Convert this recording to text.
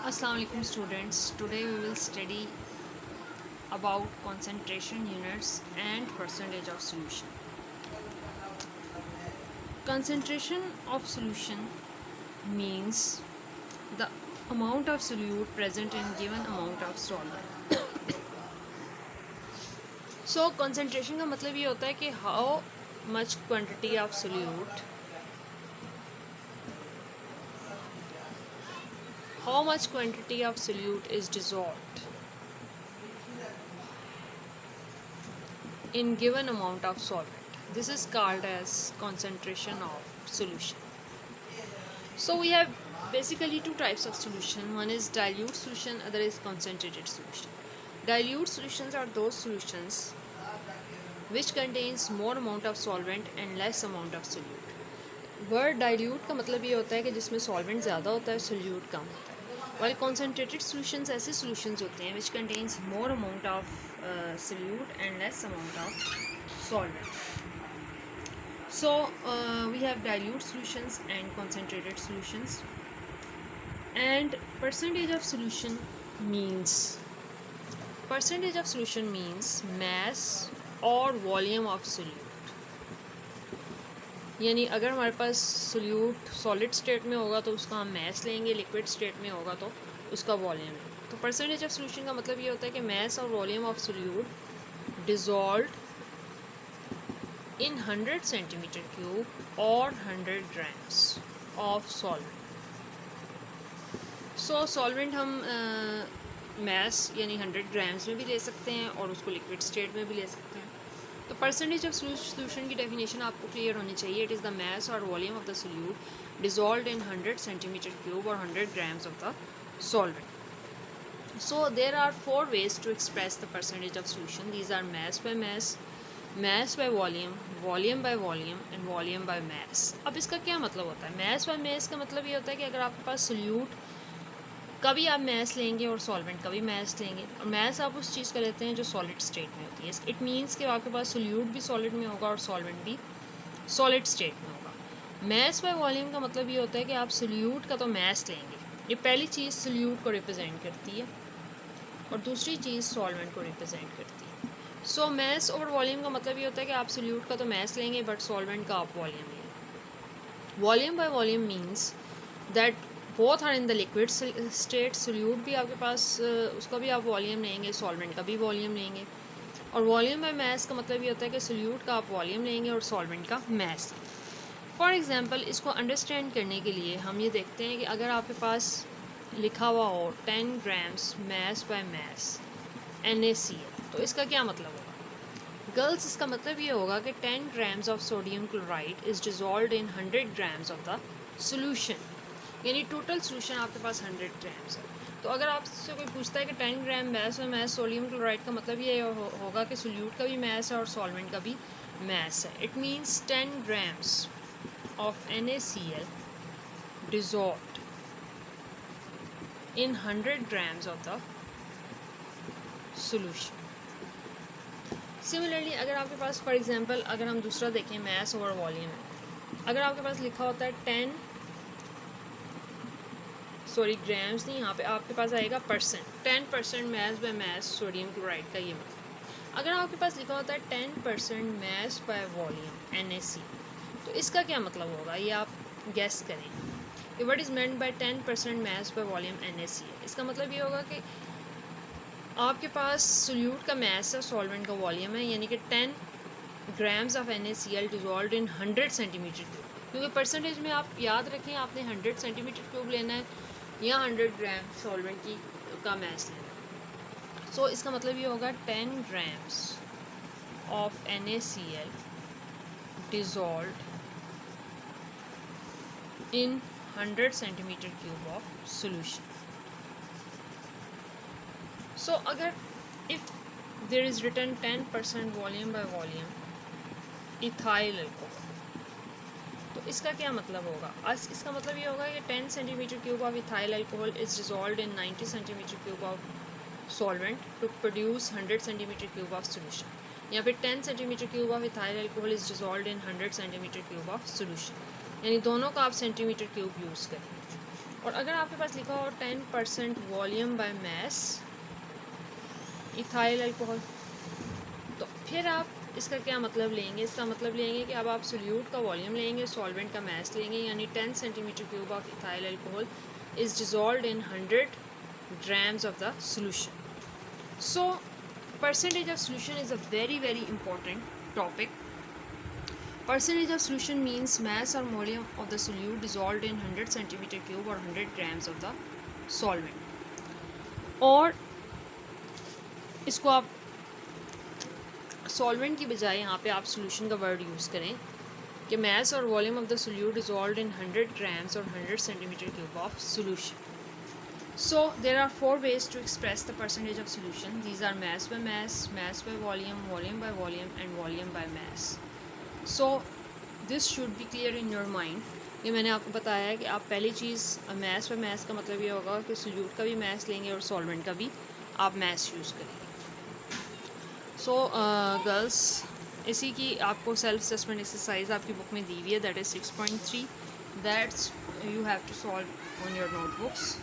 Assalamu alaikum students. Today we will study about concentration units and percentage of solution. Concentration of solution means the amount of solute present in given amount of solvent. So concentration का मतलब ये होता है कि how much quantity of solute, how much quantity of solute is dissolved in given amount of solvent. This is called as concentration of solution. So we have basically two types of solution. One is dilute solution, other is concentrated solution. Dilute solutions are those solutions which contains more amount of solvent and less amount of solute. Word dilute का मतलब ये होता है कि जिसमें solvent ज़्यादा होता है, सोल्यूट कम होता है. वाइल कॉन्सेंट्रेटेड सॉल्यूशंस ऐसे सॉल्यूशंस होते हैं which contains more amount of solute and less amount of solvent. So we have dilute solutions and concentrated solutions. And percentage of solution means mass or volume of solute. यानी अगर हमारे पास solute solid state में होगा तो उसका हम mess लेंगे, liquid state में होगा तो उसका वॉल्यूम लेंगे. तो परसेंटेज ऑफ सोल्यूशन का मतलब ये होता है कि मैस और volume of solute dissolved in 100 centimeter cube or 100 grams of solvent. So solvent हम mass यानी 100 grams में भी ले सकते हैं और उसको लिक्विड स्टेट में भी ले सकते हैं. तो परसेंटेज ऑफ सोल्यूशन की डेफिनेशन आपको क्लियर होनी चाहिए. इट इज़ द mass और volume of the solute dissolved in 100 centimeter cube or 100 grams of the solvent. So there are four ways to express the percentage of solution. These are mass by mass, mass by volume, volume by volume and volume by mass. अब इसका क्या मतलब होता है? mass by mass का मतलब ये होता है कि अगर आपके पास सोल्यूट कभी आप मैस लेंगे और सॉल्वेंट कभी मैस लेंगे, और मैस आप उस चीज़ का लेते हैं जो सॉलिड स्टेट में होती है. इट मीन्स कि आपके पास सोल्यूट भी सॉलिड में होगा और सॉल्वेंट भी सॉलिड स्टेट में होगा. मैस बाय वॉल्यूम का मतलब ये होता है कि आप सोल्यूट का तो मैस लेंगे. ये पहली चीज़ सोल्यूट को रिप्रेजेंट करती है और दूसरी चीज़ सॉल्वेंट को रिप्रेजेंट करती है. सो मैस ओवर वॉल्यूम का मतलब ये होता है कि आप सोल्यूट का तो मैस लेंगे बट सॉल्वेंट का आप वॉल्यूम लेंगे. Volume by volume means that both are in the liquid state. Solute भी आपके पास उसका भी आप वॉल्यूम लेंगे, सॉल्वेंट का भी वॉल्यूम लेंगे. और वॉल्यूम बाय मैस का मतलब ये होता है कि सोल्यूट का आप वॉल्यूम लेंगे और सॉल्वेंट का मैस. फॉर एग्जांपल इसको अंडरस्टैंड करने के लिए हम ये देखते हैं कि अगर आपके पास लिखा हुआ हो 10 grams mass by mass NaCl, तो इसका क्या मतलब होगा? गर्ल्स, इसका मतलब ये होगा कि 10 grams of sodium chloride is dissolved in 100 grams of the solution. यानी टोटल सोल्यूशन आपके पास 100 ग्राम्स है. तो अगर आपसे कोई पूछता है कि 10 ग्राम मैस और मैस सोडियम क्लोराइड का मतलब ये होगा कि सोल्यूट का भी मैस है और सॉल्वेंट का भी मैस है. It means 10 grams of NaCl dissolved in 100 grams of the solution. Similarly अगर आपके पास फॉर एग्जांपल अगर हम दूसरा देखें मैस ओवर वॉल्यूम है, अगर आपके पास लिखा होता है ग्राम्स नहीं, यहाँ पे आपके पास आएगा percent. 10% mass by mass sodium chloride का ये मतलब. अगर आपके पास लिखा होता है 10% मैस बाय वॉल्यूम NaC, तो इसका क्या मतलब होगा ये आप गेस करें. What is meant by 10% mass by volume NaCl? इसका मतलब ये होगा कि आपके पास सोल्यूट का मैस है, सॉल्वेंट का वॉल्यूम है, यानी कि 10 grams of NaCl dissolved in 100 centimetre cube. क्योंकि परसेंटेज में आप याद रखें आपने 100 सेंटीमीटर क्यूब लेना है या 100 ग्राम सॉल्वेंट का मैस लेना है. सो इसका मतलब ये होगा 10 grams of NaCl dissolved in 100 centimeter cube of solution. So अगर if there is written 10% volume by volume ethyl alcohol, तो इसका क्या मतलब होगा? इसका मतलब ये होगा कि 10 centimeter cube of ethyl alcohol is dissolved in 90 centimeter cube of solvent to produce 100 centimeter cube of solution. या फिर 10 centimeter cube of ethyl alcohol is dissolved in 100 centimeter cube of solution. यानी दोनों का आप सेंटीमीटर क्यूब यूज़ करें. और अगर आपके पास लिखा हो 10% volume by mass ethyl alcohol, तो फिर आप इसका क्या मतलब लेंगे? इसका मतलब लेंगे कि अब आप सोल्यूट का वॉल्यूम लेंगे, सॉल्वेंट का मास लेंगे, यानी 10 centimetre cube of ethyl alcohol is dissolved in 100 grams of the solution. So percentage of solution is a very important topic. Percentage of solution means mass or volume of the solute dissolved in 100 centimeter cube or 100 grams of the solvent. और इसको आप solvent की बजाय यहाँ पे आप solution का word use करें कि mass or volume of the solute dissolved in 100 grams or 100 centimeter cube of solution. So there are 4 ways to express the percentage of solution. These are mass by mass, mass by volume, volume by volume and volume by mass. So this should be clear in your mind. ये मैंने आपको बताया है कि आप पहली चीज़ mass by mass का मतलब ये होगा कि solute का भी mass लेंगे और solvent का भी आप mass यूज़ करेंगे. So गर्ल्स, इसी की आपको सेल्फ असेसमेंट एक्सरसाइज आपकी बुक में दी हुई है, that is 6.3. That's you have to solve on your notebooks.